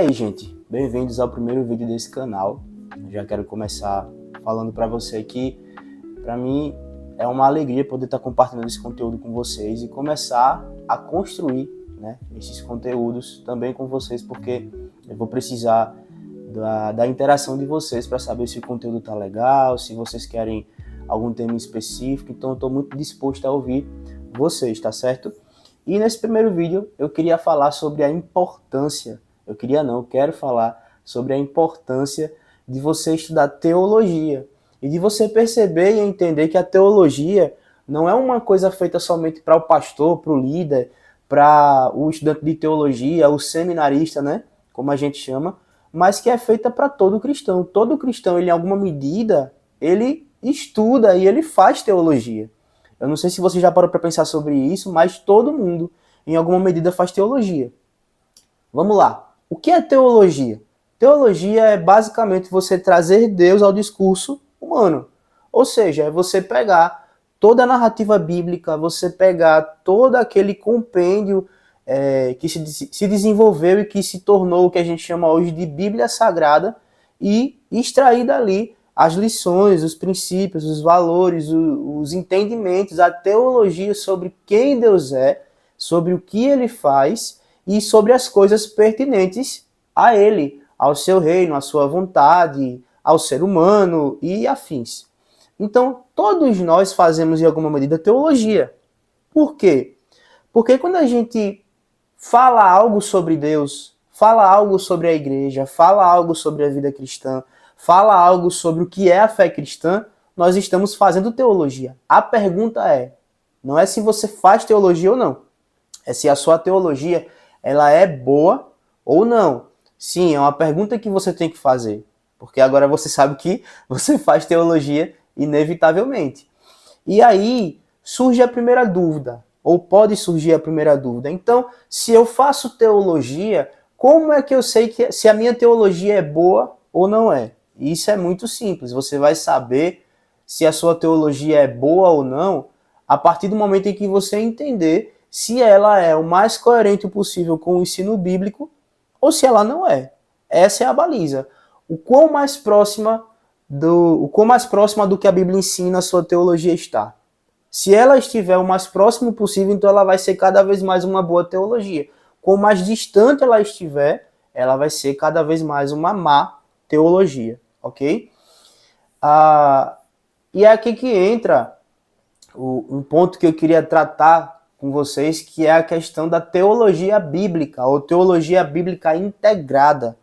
aí, gente, bem-vindos ao primeiro vídeo desse canal. Eu já quero começar falando para você que, para mim, é uma alegria poder estar compartilhando esse conteúdo com vocês e começar a construir, né, esses conteúdos também com vocês, porque eu vou precisar da interação de vocês para saber se o conteúdo tá legal, se vocês querem algum tema específico. Então eu estou muito disposto a ouvir vocês, tá certo? E nesse primeiro vídeo eu queria falar sobre a importância, quero falar sobre a importância de você estudar teologia e de você perceber e entender que a teologia não é uma coisa feita somente para o pastor, para o líder, para o estudante de teologia, o seminarista, né, como a gente chama, mas que é feita para todo cristão. Todo cristão, ele, em alguma medida, ele estuda e ele faz teologia. Eu não sei se você já parou para pensar sobre isso, mas todo mundo, em alguma medida, faz teologia. Vamos lá. O que é teologia? Teologia é basicamente você trazer Deus ao discurso humano. Ou seja, é você pegar toda a narrativa bíblica, você pegar todo aquele compêndio que se desenvolveu e que se tornou o que a gente chama hoje de Bíblia Sagrada e extrair dali as lições, os princípios, os valores, os entendimentos, a teologia sobre quem Deus é, sobre o que ele faz e sobre as coisas pertinentes a ele, ao seu reino, à sua vontade, ao ser humano e afins. Então, todos nós fazemos, em alguma medida, teologia. Por quê? Porque quando a gente fala algo sobre Deus, fala algo sobre a igreja, fala algo sobre a vida cristã, fala algo sobre o que é a fé cristã, nós estamos fazendo teologia. A pergunta não é se você faz teologia ou não, é se a sua teologia ela é boa ou não. Sim, é uma pergunta que você tem que fazer, porque agora você sabe que você faz teologia inevitavelmente. E aí surge a primeira dúvida, ou pode surgir a primeira dúvida. Então, se eu faço teologia, como é que eu sei se a minha teologia é boa ou não é? Isso é muito simples, você vai saber se a sua teologia é boa ou não a partir do momento em que você entender se ela é o mais coerente possível com o ensino bíblico ou se ela não é. Essa é a baliza. O quão mais próxima do que a Bíblia ensina a sua teologia está. Se ela estiver o mais próximo possível, então ela vai ser cada vez mais uma boa teologia. Quanto mais distante ela estiver, ela vai ser cada vez mais uma má teologia, ok? E é aqui que entra um ponto que eu queria tratar com vocês, que é a questão da teologia bíblica, ou teologia bíblica integrada,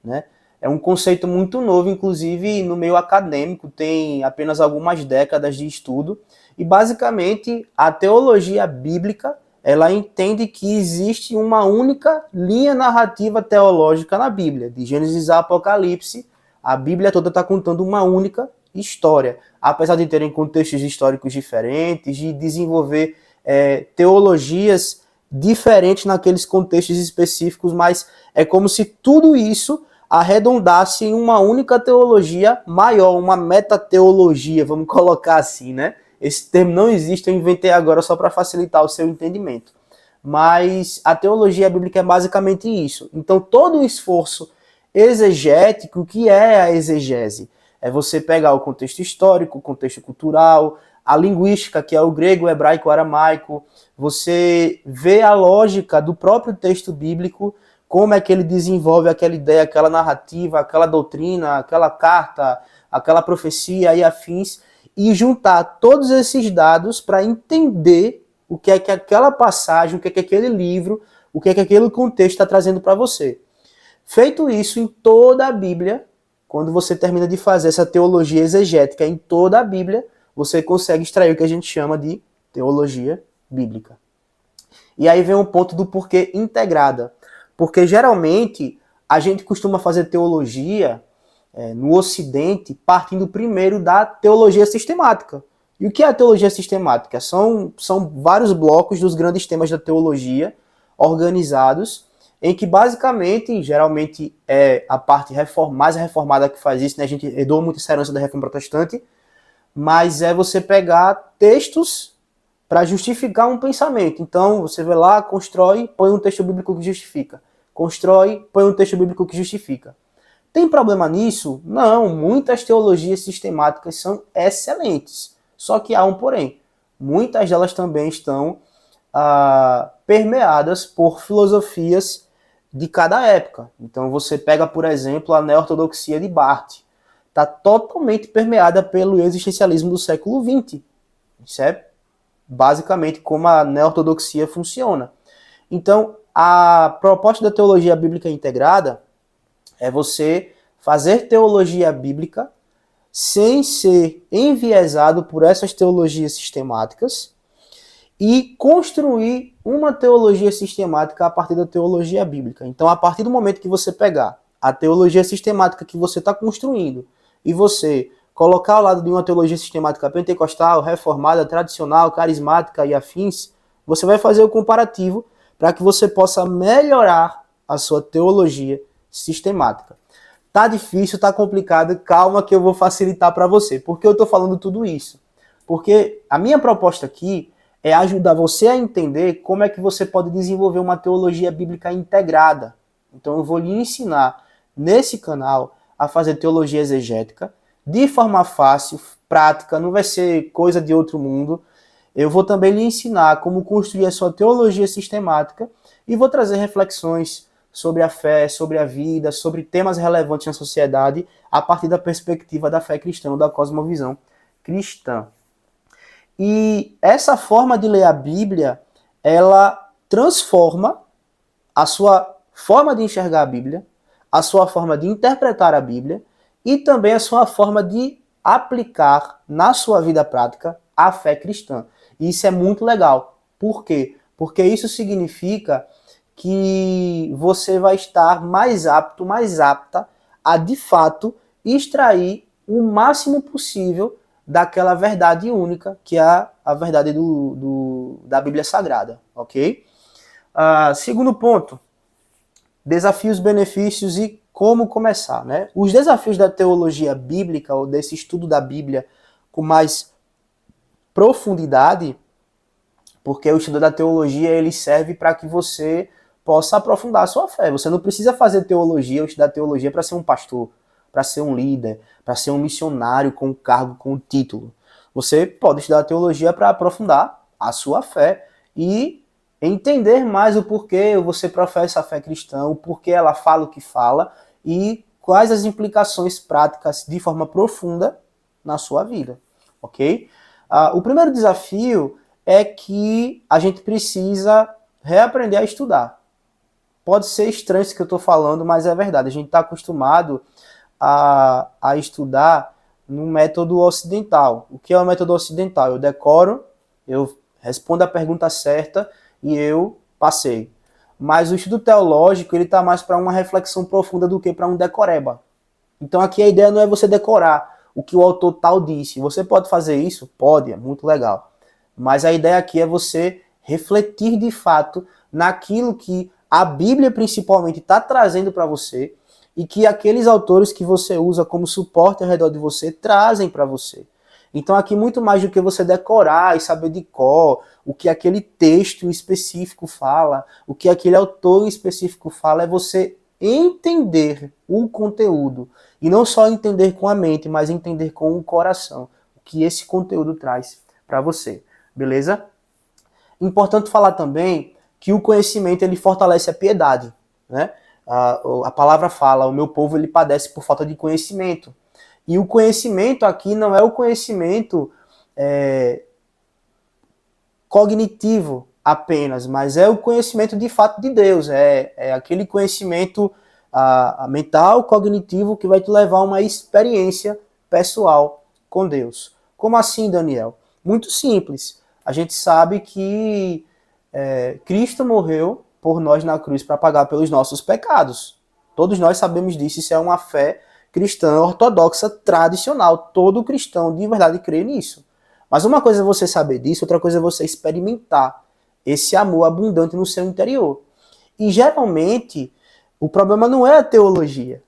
né? É um conceito muito novo, inclusive no meio acadêmico, tem apenas algumas décadas de estudo, e basicamente a teologia bíblica, ela entende que existe uma única linha narrativa teológica na Bíblia, de Gênesis a Apocalipse, a Bíblia toda está contando uma única história, apesar de terem contextos históricos diferentes, de desenvolver teologias diferentes naqueles contextos específicos, mas é como se tudo isso arredondasse em uma única teologia maior, uma metateologia, vamos colocar assim, né? Esse termo não existe, eu inventei agora só para facilitar o seu entendimento. Mas a teologia bíblica é basicamente isso. Então todo o esforço exegético, o que é a exegese? É você pegar o contexto histórico, o contexto cultural, a linguística, que é o grego, o hebraico, o aramaico, você vê a lógica do próprio texto bíblico, como é que ele desenvolve aquela ideia, aquela narrativa, aquela doutrina, aquela carta, aquela profecia e afins, e juntar todos esses dados para entender o que é que aquela passagem, o que é que aquele livro, o que é que aquele contexto está trazendo para você. Feito isso em toda a Bíblia, quando você termina de fazer essa teologia exegética em toda a Bíblia, você consegue extrair o que a gente chama de teologia bíblica. E aí vem o ponto do porquê integrada. Porque geralmente a gente costuma fazer teologia no Ocidente partindo primeiro da teologia sistemática. E o que é a teologia sistemática? São vários blocos dos grandes temas da teologia organizados, em que basicamente, geralmente é a parte mais reformada que faz isso, né? A gente herdou muito essa herança da Reforma Protestante, mas é você pegar textos para justificar um pensamento. Então, você vai lá, constrói, põe um texto bíblico que justifica. constrói, põe um texto bíblico que justifica. Tem problema nisso? Não, muitas teologias sistemáticas são excelentes. Só que há um porém. Muitas delas também estão permeadas por filosofias de cada época. Então você pega, por exemplo, a neo-ortodoxia de Barth. Está totalmente permeada pelo existencialismo do século XX. Isso é basicamente como a neo-ortodoxia funciona. Então, a proposta da teologia bíblica integrada é você fazer teologia bíblica sem ser enviesado por essas teologias sistemáticas e construir uma teologia sistemática a partir da teologia bíblica. Então, a partir do momento que você pegar a teologia sistemática que você está construindo e você colocar ao lado de uma teologia sistemática pentecostal, reformada, tradicional, carismática e afins, você vai fazer o comparativo para que você possa melhorar a sua teologia sistemática. Tá difícil, tá complicado, calma que eu vou facilitar para você. Por que eu estou falando tudo isso? Porque a minha proposta aqui é ajudar você a entender como é que você pode desenvolver uma teologia bíblica integrada. Então eu vou lhe ensinar nesse canal a fazer teologia exegética de forma fácil, prática, não vai ser coisa de outro mundo. Eu vou também lhe ensinar como construir a sua teologia sistemática e vou trazer reflexões sobre a fé, sobre a vida, sobre temas relevantes na sociedade a partir da perspectiva da fé cristã, da cosmovisão cristã. E essa forma de ler a Bíblia, ela transforma a sua forma de enxergar a Bíblia, a sua forma de interpretar a Bíblia e também a sua forma de aplicar na sua vida prática a fé cristã. E isso é muito legal. Por quê? Porque isso significa que você vai estar mais apto, mais apta a, de fato, extrair o máximo possível daquela verdade única, que é a verdade da Bíblia Sagrada, ok? Segundo ponto, desafios, benefícios e como começar, né? Os desafios da teologia bíblica, ou desse estudo da Bíblia com mais profundidade, porque o estudo da teologia ele serve para que você possa aprofundar a sua fé. Você não precisa fazer teologia ou estudar teologia para ser um pastor, para ser um líder, para ser um missionário com cargo, com título. Você pode estudar teologia para aprofundar a sua fé e entender mais o porquê você professa a fé cristã, o porquê ela fala o que fala e quais as implicações práticas de forma profunda na sua vida, ok? O primeiro desafio é que a gente precisa reaprender a estudar. Pode ser estranho isso que eu estou falando, mas é verdade. A gente está acostumado a estudar no método ocidental. O que é o método ocidental? Eu decoro, eu respondo a pergunta certa e eu passei. Mas o estudo teológico ele está mais para uma reflexão profunda do que para um decoreba. Então aqui a ideia não é você decorar o que o autor tal disse. Você pode fazer isso? Pode, é muito legal. Mas a ideia aqui é você refletir de fato naquilo que a Bíblia principalmente está trazendo para você e que aqueles autores que você usa como suporte ao redor de você trazem para você. Então aqui muito mais do que você decorar e saber de cor o que aquele texto em específico fala, o que aquele autor em específico fala, é você entender o conteúdo. E não só entender com a mente, mas entender com o coração o que esse conteúdo traz para você. Beleza? Importante falar também que o conhecimento ele fortalece a piedade, né? A palavra fala, o meu povo ele padece por falta de conhecimento. E o conhecimento aqui não é o conhecimento cognitivo apenas, mas é o conhecimento de fato de Deus. É aquele conhecimento mental, cognitivo, que vai te levar a uma experiência pessoal com Deus. Como assim, Daniel? Muito simples. A gente sabe que Cristo morreu por nós na cruz para pagar pelos nossos pecados. Todos nós sabemos disso, isso é uma fé cristã ortodoxa tradicional. Todo cristão de verdade crê nisso. Mas uma coisa é você saber disso, outra coisa é você experimentar esse amor abundante no seu interior. E geralmente o problema não é a teologia,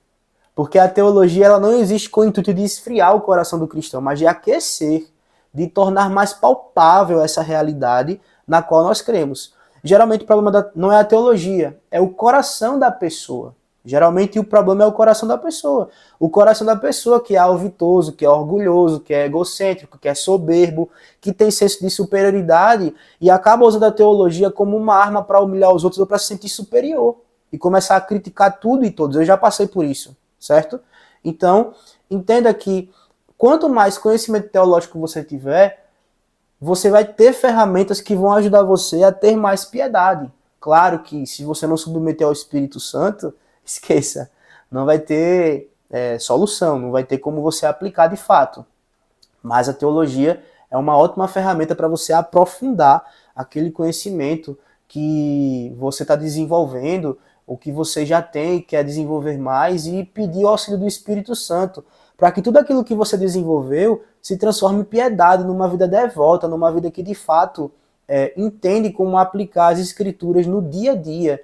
porque a teologia ela não existe com o intuito de esfriar o coração do cristão, mas de aquecer, de tornar mais palpável essa realidade na qual nós cremos. geralmente o problema não é a teologia, é o coração da pessoa. Geralmente o problema é o coração da pessoa. O coração da pessoa que é alvitoso, que é orgulhoso, que é egocêntrico, que é soberbo, que tem senso de superioridade e acaba usando a teologia como uma arma para humilhar os outros ou para se sentir superior e começar a criticar tudo e todos. Eu já passei por isso, certo? Então, entenda que quanto mais conhecimento teológico você tiver, você vai ter ferramentas que vão ajudar você a ter mais piedade. Claro que se você não submeter ao Espírito Santo, esqueça, não vai ter solução, não vai ter como você aplicar de fato. Mas a teologia é uma ótima ferramenta para você aprofundar aquele conhecimento que você está desenvolvendo, ou que você já tem e quer desenvolver mais, e pedir o auxílio do Espírito Santo, para que tudo aquilo que você desenvolveu se transforme em piedade, numa vida devota, numa vida que de fato entende como aplicar as escrituras no dia a dia,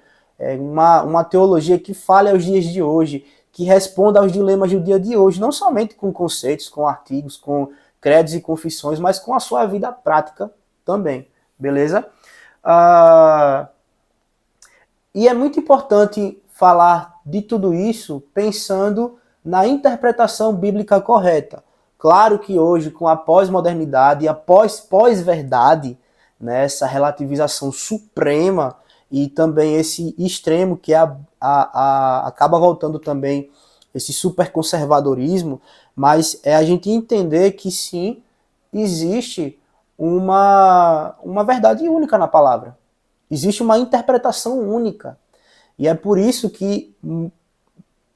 uma teologia que fale aos dias de hoje, que responda aos dilemas do dia de hoje, não somente com conceitos, com artigos, com credos e confissões, mas com a sua vida prática também, beleza? E é muito importante falar de tudo isso pensando na interpretação bíblica correta. Claro que hoje, com a pós-modernidade e a pós-verdade, né, essa relativização suprema e também esse extremo que acaba voltando também esse superconservadorismo, mas é a gente entender que sim, existe uma verdade única na palavra. Existe uma interpretação única. E é por isso que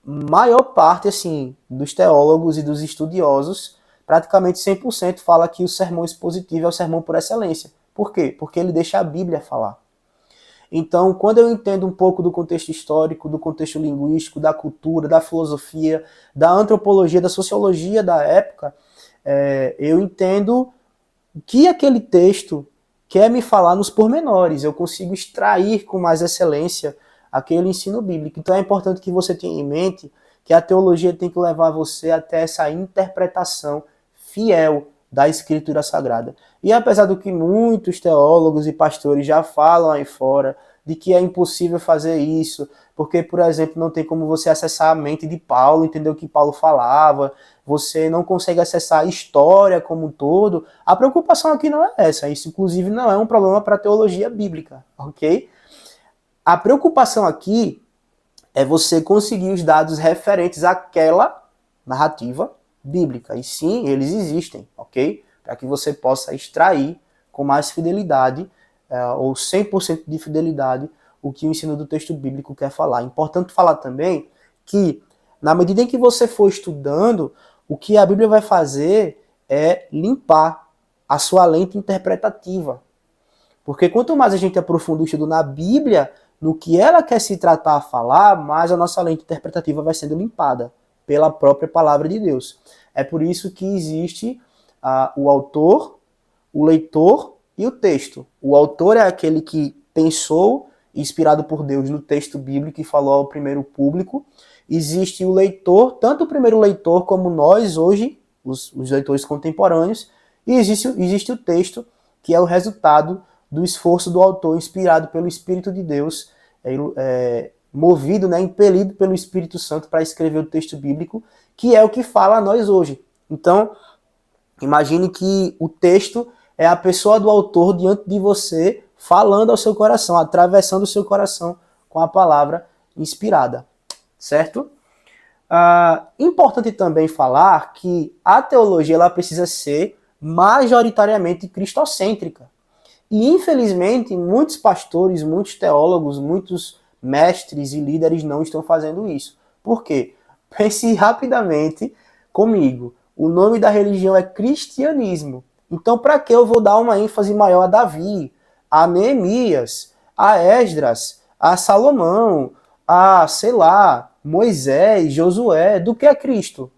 maior parte assim, dos teólogos e dos estudiosos, praticamente 100%, fala que o sermão expositivo é o sermão por excelência. Por quê? Porque ele deixa a Bíblia falar. Então, quando eu entendo um pouco do contexto histórico, do contexto linguístico, da cultura, da filosofia, da antropologia, da sociologia da época, eu entendo o que aquele texto quer me falar nos pormenores. Eu consigo extrair com mais excelência aquele ensino bíblico. Então é importante que você tenha em mente que a teologia tem que levar você até essa interpretação fiel da Escritura Sagrada. E apesar do que muitos teólogos e pastores já falam aí fora, de que é impossível fazer isso, porque, por exemplo, não tem como você acessar a mente de Paulo, entender o que Paulo falava, você não consegue acessar a história como um todo, a preocupação aqui não é essa. Isso, inclusive, não é um problema para a teologia bíblica, ok? A preocupação aqui é você conseguir os dados referentes àquela narrativa bíblica. E sim, eles existem, ok? Para que você possa extrair com mais fidelidade, ou 100% de fidelidade, o que o ensino do texto bíblico quer falar. É importante falar também que, na medida em que você for estudando, o que a Bíblia vai fazer é limpar a sua lente interpretativa. Porque quanto mais a gente aprofunda o estudo na Bíblia, no que ela quer se tratar a falar, mais a nossa lente interpretativa vai sendo limpada pela própria palavra de Deus. É por isso que existe o autor, o leitor e o texto. O autor é aquele que pensou, inspirado por Deus no texto bíblico e falou ao primeiro público. Existe o leitor, tanto o primeiro leitor como nós hoje, os leitores contemporâneos, e existe o texto, que é o resultado do esforço do autor, inspirado pelo Espírito de Deus, movido, né, impelido pelo Espírito Santo para escrever o texto bíblico, que é o que fala a nós hoje. Então, imagine que o texto é a pessoa do autor diante de você, falando ao seu coração, atravessando o seu coração com a palavra inspirada, certo? Importante também falar que a teologia ela precisa ser majoritariamente cristocêntrica. E, infelizmente, muitos pastores, muitos teólogos, muitos mestres e líderes não estão fazendo isso. Por quê? Pense rapidamente comigo. O nome da religião é cristianismo. Então, para que eu vou dar uma ênfase maior a Davi, a Neemias, a Esdras, a Salomão, a, sei lá, Moisés, Josué, do que a Cristo?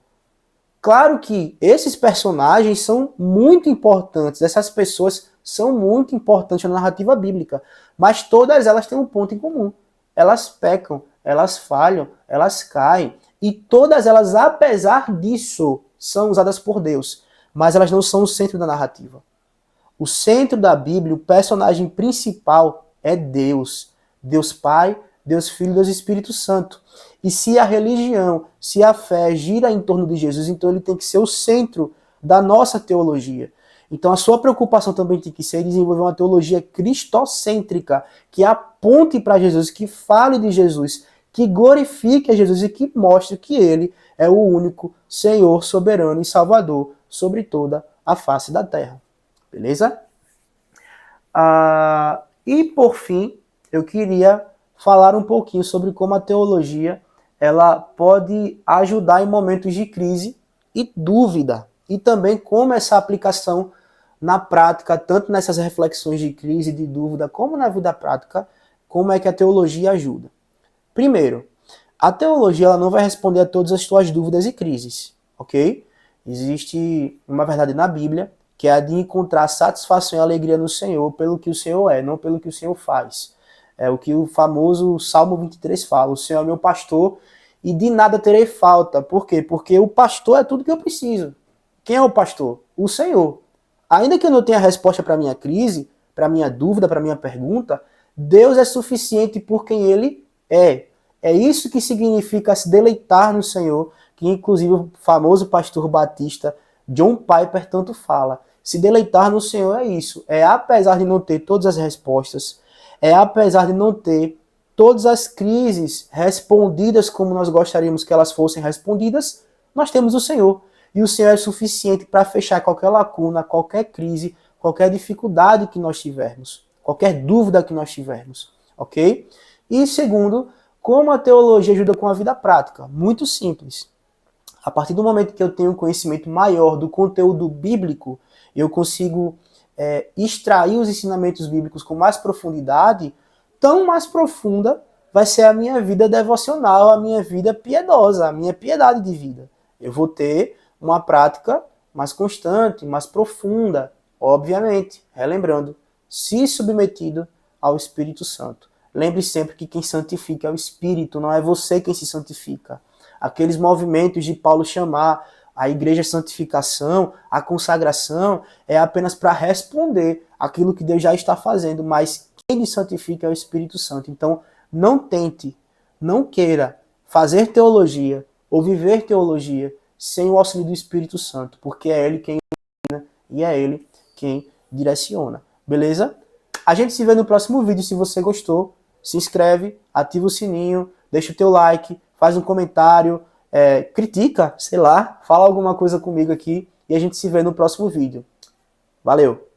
Claro que esses personagens são muito importantes, essas pessoas são muito importantes na narrativa bíblica, mas todas elas têm um ponto em comum. Elas pecam, elas falham, elas caem, e todas elas, apesar disso, são usadas por Deus, mas elas não são o centro da narrativa. O centro da Bíblia, o personagem principal, é Deus. Deus Pai, Deus Filho e Deus Espírito Santo. E se a religião, se a fé gira em torno de Jesus, então ele tem que ser o centro da nossa teologia. Então a sua preocupação também tem que ser desenvolver uma teologia cristocêntrica, que aponte para Jesus, que fale de Jesus, que glorifique a Jesus e que mostre que ele é o único Senhor, soberano e Salvador sobre toda a face da terra. Beleza? E por fim, eu queria falar um pouquinho sobre como a teologia ela pode ajudar em momentos de crise e dúvida, e também como essa aplicação na prática, tanto nessas reflexões de crise, de dúvida, como na vida prática, como é que a teologia ajuda. Primeiro, a teologia ela não vai responder a todas as suas dúvidas e crises, ok? Existe uma verdade na Bíblia, que é a de encontrar satisfação e alegria no Senhor pelo que o Senhor é, não pelo que o Senhor faz. É o que o famoso Salmo 23 fala, o Senhor é meu pastor e de nada terei falta. Por quê? Porque o pastor é tudo que eu preciso. Quem é o pastor? O Senhor. Ainda que eu não tenha resposta para a minha crise, para a minha dúvida, para a minha pergunta, Deus é suficiente por quem Ele é. É isso que significa se deleitar no Senhor, que inclusive o famoso pastor batista John Piper tanto fala. Se deleitar no Senhor é isso. É apesar de não ter todas as respostas, é apesar de não ter todas as crises respondidas como nós gostaríamos que elas fossem respondidas, nós temos o Senhor. E o Senhor é suficiente para fechar qualquer lacuna, qualquer crise, qualquer dificuldade que nós tivermos, qualquer dúvida que nós tivermos, ok? E segundo, como a teologia ajuda com a vida prática? Muito simples. A partir do momento que eu tenho um conhecimento maior do conteúdo bíblico, eu consigo extrair os ensinamentos bíblicos com mais profundidade, tão mais profunda vai ser a minha vida devocional, a minha vida piedosa, a minha piedade de vida. Eu vou ter uma prática mais constante, mais profunda, obviamente, relembrando, se submetido ao Espírito Santo. Lembre sempre que quem santifica é o Espírito, não é você quem se santifica. Aqueles movimentos de Paulo chamar a igreja santificação, a consagração, é apenas para responder aquilo que Deus já está fazendo, mas quem lhe santifica é o Espírito Santo. Então, não tente, não queira fazer teologia ou viver teologia sem o auxílio do Espírito Santo, porque é Ele quem ensina e é Ele quem direciona. Beleza? A gente se vê no próximo vídeo. Se você gostou, se inscreve, ativa o sininho, deixa o teu like, faz um comentário, critica, sei lá, fala alguma coisa comigo aqui e a gente se vê no próximo vídeo. Valeu!